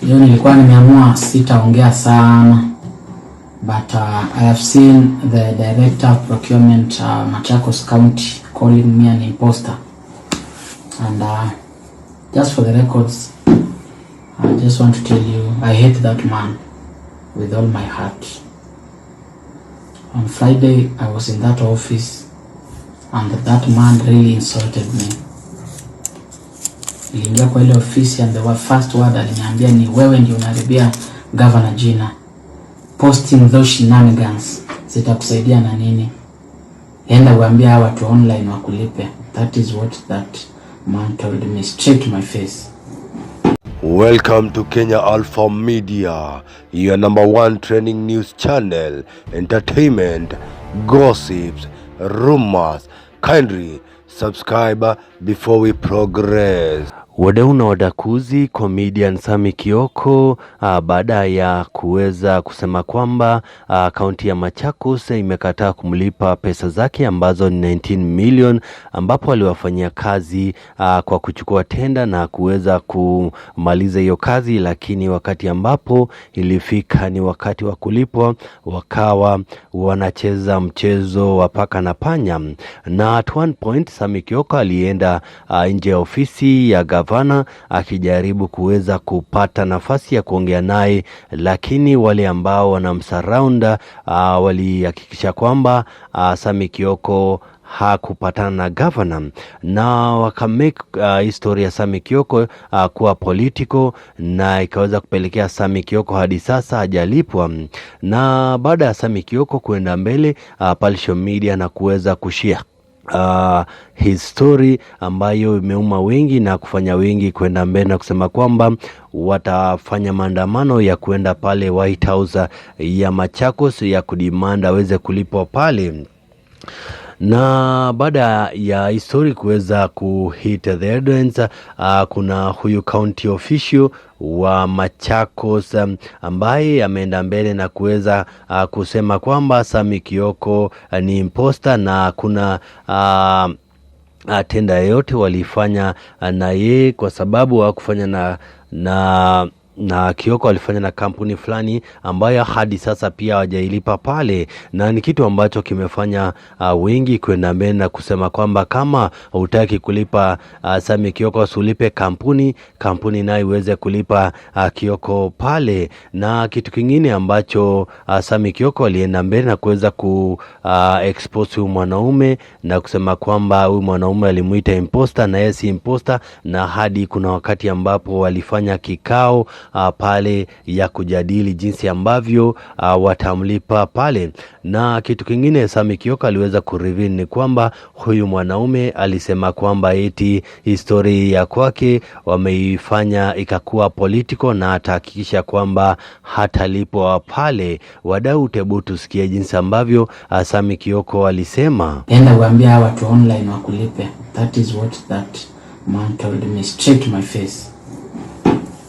Leo nilikuwa nimeamua sitaongea sana, but I have seen the director of procurement Machakos County calling me an imposter, and just for the records, I just want to tell you I hate that man with all my heart. On Friday I was in that office and that man really insulted me. Niliingia kwa ile ofisi and the first word aliniambia ni wewe ndio unaribia governor jina. Posting those shenanigans zitakusaidia na nini? Enda uambia watu online wakulipe. That is what that man told me straight to my face. Welcome to Kenya Alpha Media, your number one trending news channel, entertainment, gossips, rumors. Kindly subscribe before we progress. Wadau na wadakuzi, comedian SAMMIE KIOKO baada ya kuweza kusema kwamba kaunti ya Machakos imekataa kumlipa pesa zake ambazo ni 19 million, ambapo aliwafanyia kazi kwa kuchukua tenda na kuweza kumaliza hiyo kazi, lakini wakati ambapo ilifika ni wakati wa kulipwa wakawa wanacheza mchezo wa paka na panya. Na at one point SAMMIE KIOKO alienda nje ya ofisi ya gavana akijaribu kuweza kupata nafasi ya kuongea naye, lakini wale ambao wanamsurround walihakikisha kwamba SAMMIE KIOKO hakupatana na governor, na wakamake historia SAMMIE KIOKO kuwa political, na ikaweza kupelekea SAMMIE KIOKO hadi sasa hajalipwa. Na baada ya SAMMIE KIOKO kuenda mbele pale social media na kuweza kushare his story ambayo imeuma wengi na kufanya wengi kwenda mbele na kusema kwamba watafanya maandamano ya kwenda pale White House ya Machakos ya kudimanda aweze kulipwa pale. Na baada ya history kuweza kuhit the headlines, kuna huyu county official wa Machakos ambaye ameenda mbele na kuweza kusema kwamba SAMMIE KIOKO ni imposter na kuna tenda yote walifanya na ye, kwa sababu hawakufanya na KIOKO alifanya na kampuni fulani ambayo hadi sasa pia hawajailipa pale, na ni kitu ambacho kimefanya wengi kwenda mbele na kusema kwamba kama hutaki kulipa SAMMIE KIOKO usilipe kampuni nayo iweze kulipa KIOKO pale. Na kitu kingine ambacho SAMMIE KIOKO alienda mbele na kuweza expose huyu mwanaume na kusema kwamba huyu mwanaume alimuita imposter na yeye si imposter, na hadi kuna wakati ambapo walifanya kikao pale ya kujadili jinsi ambavyo watamlipa pale. Na kitu kingine SAMMIE KIOKO aliweza kureveal ni kwamba huyu mwanaume alisema kwamba eti history ya kwake wameifanya ikakuwa political na atahakikisha kwamba hatalipwa pale. Wadau, tebu tusikie jinsi ambavyo SAMMIE KIOKO alisema. Enda uambia watu online wakulipe. That is what that man told me straight to my face.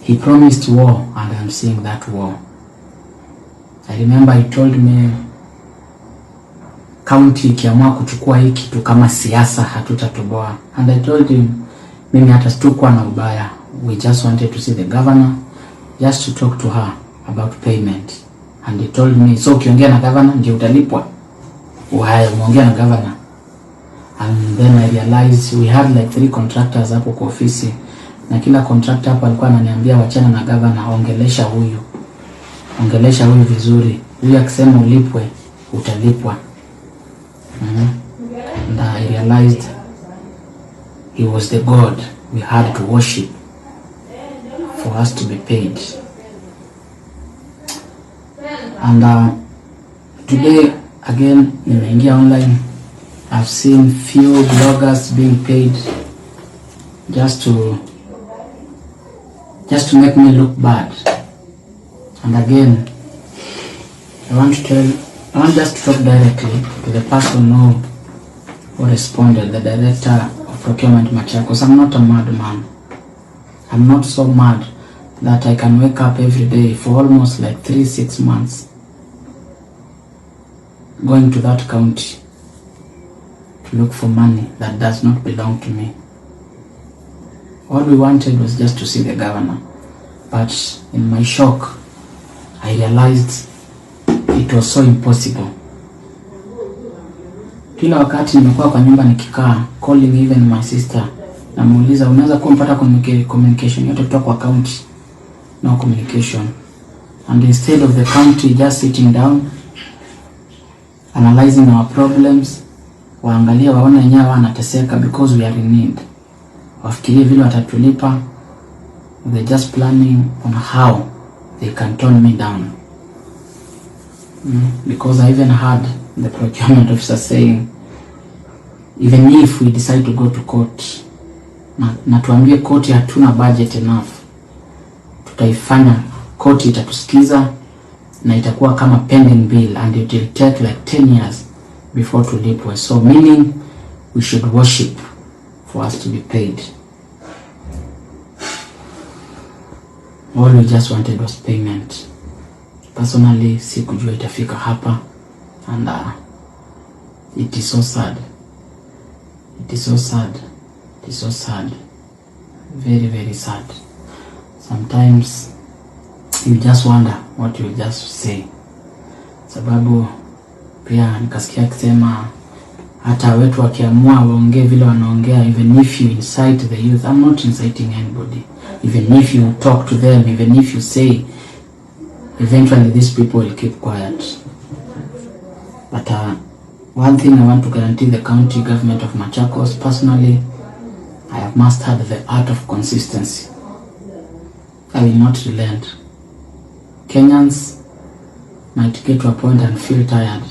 He promised war and I'm seeing that war. I remember he told me county ikiamua kuchukua hii kitu kama siasa hatutatoboa, and I told him mimi hata situkua na ubaya, we just wanted to see the governor just to talk to her about payment. And he told me, so ukiongea na governor ndio utalipwa. Why umeongea na governor? And then I realized we had like 3 contractors hapo kwa ofisi, na kila contractor hapo alikuwa ananiambia wachana na governor, ongelesha huyu vizuri, huyu akisema ulipwe utalipwa. And I realized he was the God we had to worship for us to be paid. And today again nimeingia online, I've seen few bloggers being paid just to make me look bad. And again, I want just to talk directly to the person who responded, the director of procurement Machakos. I'm not a madman. I'm not so mad that I can wake up every day for almost like 3-6 months going to that county to look for money that does not belong to me. All we wanted was just to see the governor. But in my shock, I realized it was so impossible. Kila wakati nimekuwa kwa nyumba nikikaa, calling even my sister, namuuliza unaweza kumpata communication yote kutoka kwa county? No communication. And instead of the county just sitting down, analyzing our problems, waangalia waone wenyewe wanateseka because we are in need, wafikirie vile watatulipa, they just planning on how they can turn me down. Because I even heard the procurement officer saying, even if we decide to go to court, na tuambie court hatuna budget enough, tutaifanya court itatusikiza na itakuwa kama pending bill, and it will take like 10 years before tulipwe. So meaning we should worship for us to be paid. All we just wanted was payment. Personally, sikujua itafika hapa, and it is so sad. It is so sad. It is so sad. Very, very sad. Sometimes you just wonder what you just say. Sababu pia nikasikia akisema hata wetu wakiamua waongee vile wanaongea, even if you incite the youth. I'm not inciting anybody. Even if you talk to them, even if you say, eventually these people will keep quiet. But one thing I want to guarantee the county government of Machakos, personally, I have mastered the art of consistency. I will not relent. Kenyans might get to a point and feel tired,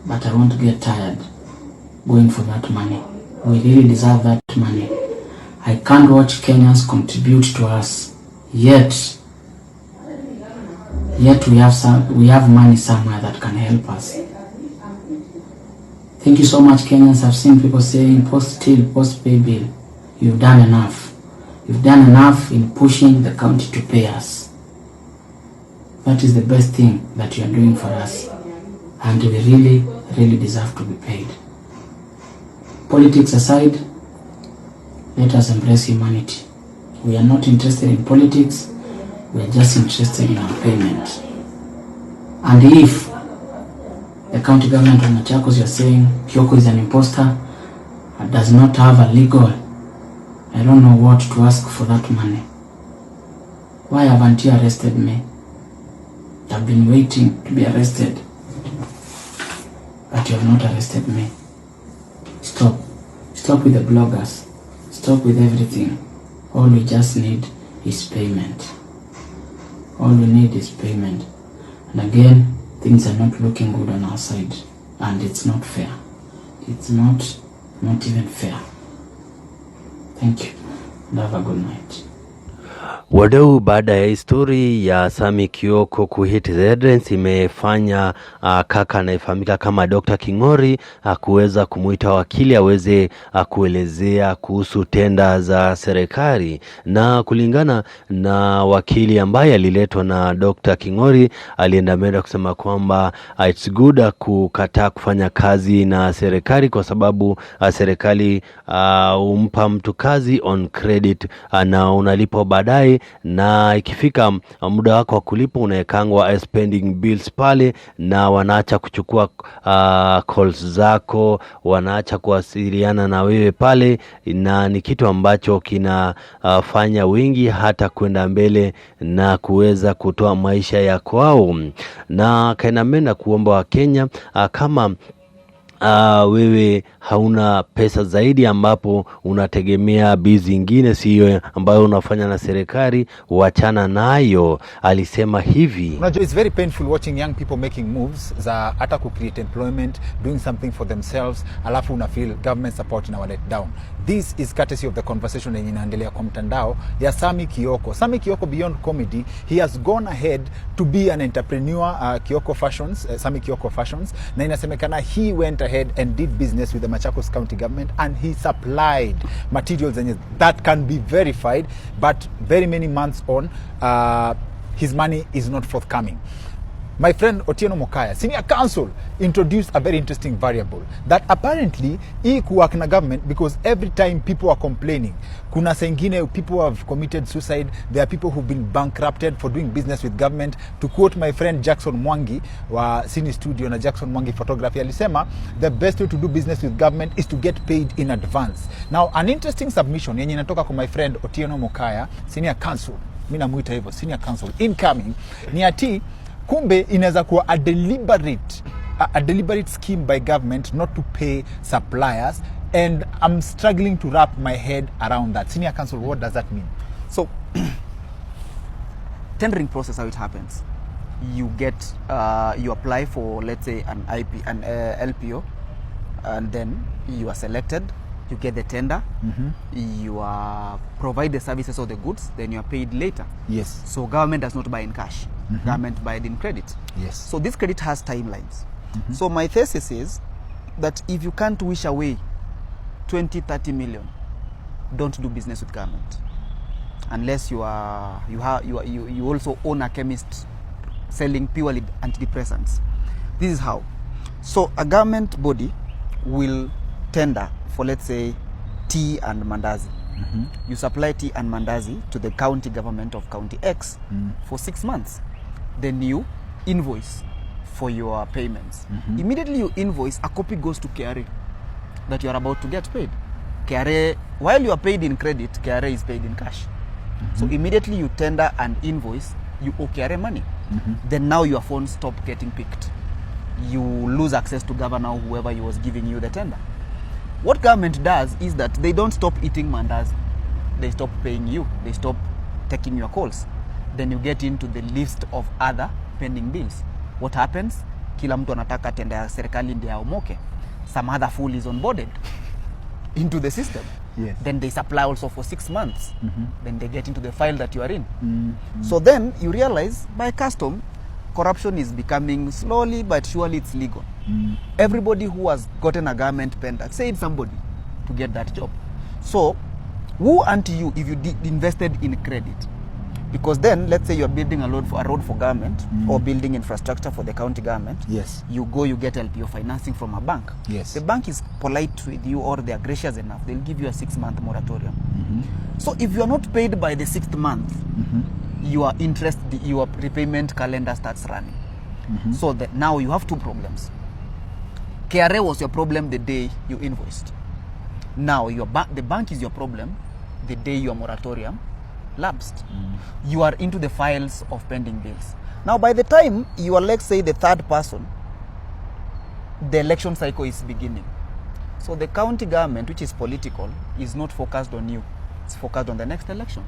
but I won't get tired going for that money. We really deserve that money. I can't watch Kenyans contribute to us, yet we have money somewhere that can help us. Thank you so much, Kenyans. I've seen people saying post pay bill. You've done enough. You've done enough in pushing the county to pay us. That is the best thing that you are doing for us, and we really, really deserve to be paid. Politics aside, let us embrace humanity. We are not interested in politics. We are just interested in our payment. And if the county government of Machakos, you are saying KIOKO is an imposter, does not have a legal, I don't know what to ask for that money. Why haven't you arrested me? I've been waiting to be arrested, but you have not arrested me. Stop. Stop with the bloggers. Stop with everything. All we just need is payment. All we need is payment. And again, things are not looking good on our side, and it's not fair. It's not even fair. Thank you, and have a good night. Wadau, baada ya histori ya SAMMIE KIOKO kuhit the headlines, imefanya kaka anayefahamika kama Dr. Kingori kuweza kumuita wakili aweze kuelezea kuhusu tenda za serikali. Na kulingana na wakili ambaye aliletwa na Dr. Kingori, aliendamenda kusema kwamba it's good kukataa kufanya kazi na serikali kwa sababu serikali umpa mtu kazi on credit na unalipo baadaye, na ikifika muda wako wa kulipa unaekangwa spending bills pale, na wanaacha kuchukua calls zako, wanaacha kuwasiliana na wewe pale, na ni kitu ambacho kinafanya wengi hata kwenda mbele na kuweza kutoa maisha ya kwao. Na kainamenda kuomba wa Kenya kama wewe hauna pesa zaidi ambapo unategemea bizi ingine siyo ambayo unafanya na serikali, wachana nayo. Alisema hivi. Unajua, it's very painful watching young people making moves za hata ku create employment, doing something for themselves, alafu una feel government support na let down. This is courtesy of the conversation yenye inaendelea kwa mtandao ya SAMMIE KIOKO. SAMMIE KIOKO beyond comedy, he has gone ahead to be an entrepreneur, KIOKO Fashions, SAMMIE KIOKO Fashions, na inasemekana he went ahead and did business with the Machakos County government, and he supplied materials that can be verified, but very many months on, his money is not forthcoming. My friend Otieno Mokaya, senior counsel, introduced a very interesting variable that apparently hii kuwork na government, because every time people are complaining, kuna sengine people have committed suicide, there are people who've been bankrupted for doing business with government. To quote my friend Jackson Mwangi wa Cine Studio na Jackson Mwangi Photography, alisema the best way to do business with government is to get paid in advance. Now, an interesting submission yenye inatoka kwa my friend Otieno Mokaya, senior counsel, mimi namuita hivyo, senior counsel incoming, ni ati kumbe inaweza kuwa a deliberate scheme by government not to pay suppliers, and I'm struggling to wrap my head around that. Senior counsel, what does that mean? So, tendering process, how it happens, you get you apply for, let's say, an LPO, and then you are selected, you get the tender, you are provide the services or the goods, then you are paid later. Yes. So government does not buy in cash, government buy it in credit. Yes. So this credit has timelines. So my thesis is that if you can't wish away 20-30 million, don't do business with government unless you also own a chemist selling purely antidepressants. This is how. So a government body will tender for, let's say, tea and mandazi. You supply tea and mandazi to the county government of county X for 6 months. Then you invoice for your payments. Immediately you invoice, a copy goes to KRA that you are about to get paid. KRA, while you are paid in credit, KRA is paid in cash. So immediately you tender and invoice, you owe KRA money. Then now your phone stop getting picked. You lose access to governor or whoever was giving you the tender. What government does is that they don't stop eating mandazi. They stop paying you. They stop taking your calls. Then you get into the list of other pending bills. What happens? Kila mtu anataka tenda ya serikali ndio aomoke. Some other fool is onboarded into the system. Yes. Then they supply also for 6 months. Then they get into the file that you are in. So then you realize by custom, corruption is becoming slowly but surely it's legal. Everybody who has gotten a government tender paid somebody to get that job. So who unto you if you invested in credit? Because then let's say you are building a road for government or building infrastructure for the county government. Yes. You get LPO financing from a bank. Yes. The bank is polite with you, or they are gracious enough. They'll give you a 6-month moratorium. So if you are not paid by the 6th month, your repayment calendar starts running. So that now you have 2 problems. KRA was your problem the day you invoiced. Now the bank is your problem the day your moratorium lapsed. You are into the files of pending bills. Now by the time you are, let's say, the 3rd person, the election cycle is beginning. So the county government, which is political, is not focused on you. It's focused on the next election.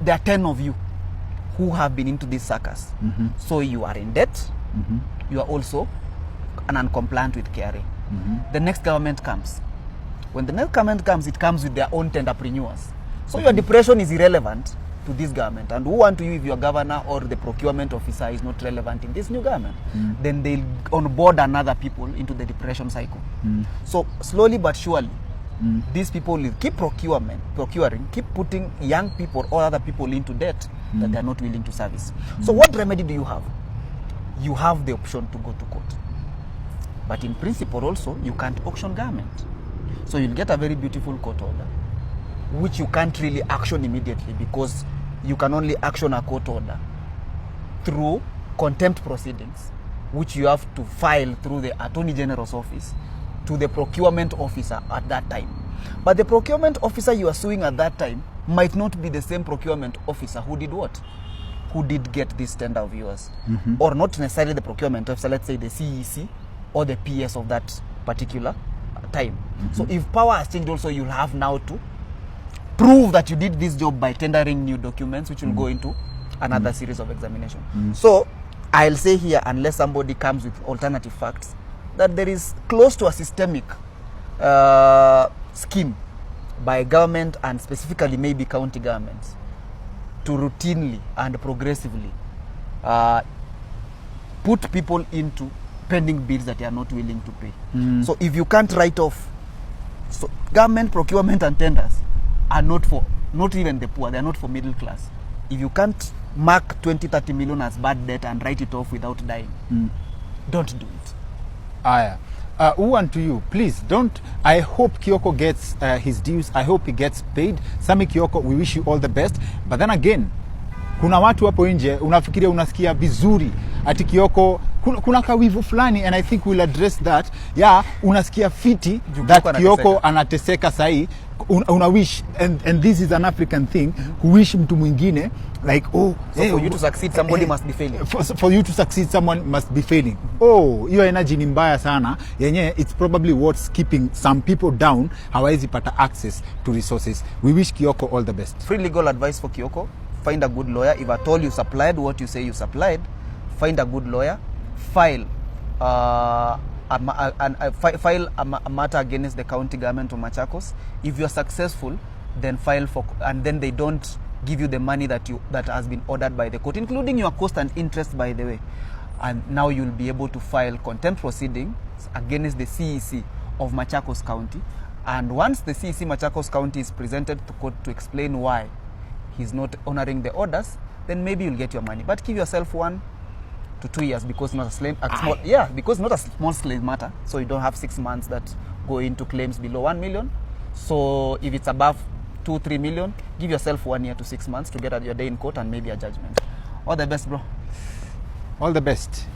There are 10 of you who have been into this circus. So you are in debt. You are also non-compliant with KRA. The next government comes. When the next government comes, it comes with their own entrepreneurs. So your depression is irrelevant to this government. And who want to you if your governor or the procurement officer is not relevant in this new government? Then they'll onboard another people into the depression cycle. So slowly but surely, these people will keep procuring, keep putting young people or other people into debt that they're not willing to service. So what remedy do you have? You have the option to go to court. But in principle also, you can't auction government. So you'll get a very beautiful court order, which you can't really action immediately, because you can only action a court order through contempt proceedings, which you have to file through the Attorney General's office to the procurement officer at that time. But the procurement officer you are suing at that time might not be the same procurement officer who did what? Who did get this tender of yours. Or not necessarily the procurement officer, let's say the CEC or the PS of that particular time. So if power has changed also, you'll have now to prove that you did this job by tendering new documents, which will go into another series of examination. So I'll say here, unless somebody comes with alternative facts, that there is close to a systemic scheme by government, and specifically maybe county governments, to routinely and progressively put people into pending bills that they are not willing to pay. So if you can't write off, so government procurement and tenders are not for, not even the poor, they are not for middle class. If you can't mark 20-30 million as bad debt and write it off without dying. Don't do it. Aya. Uwan, to you, please don't. I hope KIOKO gets his dues. I hope he gets paid. SAMMIE KIOKO, we wish you all the best. But then again, kuna watu hapo nje unafikiria unasikia vizuri ati KIOKO, kuna kawivu fulani, and I think we'll address that. Yeah, unasikia fiti that KIOKO anateseka sahi. Una wish, and this is an African thing, wish mtu mwingine like, oh, so for you to succeed somebody must be failing. For you to succeed someone must be failing. Oh, hiyo energy ni mbaya sana yenye, it's probably what's keeping some people down, hawezi pata access to resources. We wish KIOKO all the best. Free legal advice for KIOKO: find a good lawyer. If at all you supplied what you say you supplied, find a good lawyer, file file a matter against the county government of Machakos. If you are successful, then file for, and then they don't give you the money that has been ordered by the court, including your cost and interest, by the way. And now you'll be able to file contempt proceedings against the CEC of Machakos County. And once the CEC Machakos County is presented to court to explain why he's not honoring the orders, then maybe you'll get your money. But give yourself 1 to 2 years, because not a small, because not a small slave matter. So you don't have 6 months that go into claims below 1 million. So if it's above 2-3 million, give yourself 1 year to 6 months to get your day in court and maybe a judgment. All the best, bro. All the best.